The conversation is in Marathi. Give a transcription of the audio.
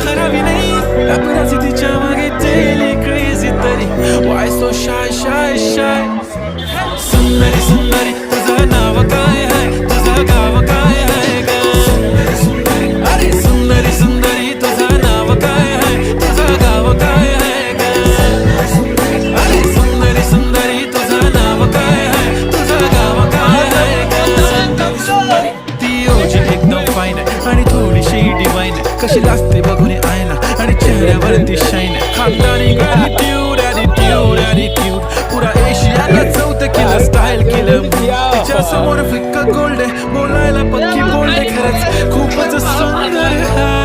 हरावी नाही paparazzi तिच्या मागे daily crazy तरी why so shy shy shy सुंदरी सुंदरी तुझं नाव काय आहे तुझं गाव काय आहे ग अरे सुंदरी सुंदरी तुझं नाव काय आहे तुझं गाव काय आहे ग अरे सुंदरी सुंदरी तुझं नाव काय आहे तुझं गाव काय आहे ग ती ओजी एकदम फाईन आहे आणि थोडीशी डिवाईन आहे कशी लागते बघून आयना आणि चेहऱ्यावरती शाईन आहे खानदानी ॲटिट्यूड पुरा एशियाला चौथं केलं स्टाईल केलं तिच्या समोर फिक्का गोल्ड आहे बोलायला पक्की बोल्ड आहे खरंच खूपच सुंदर आहे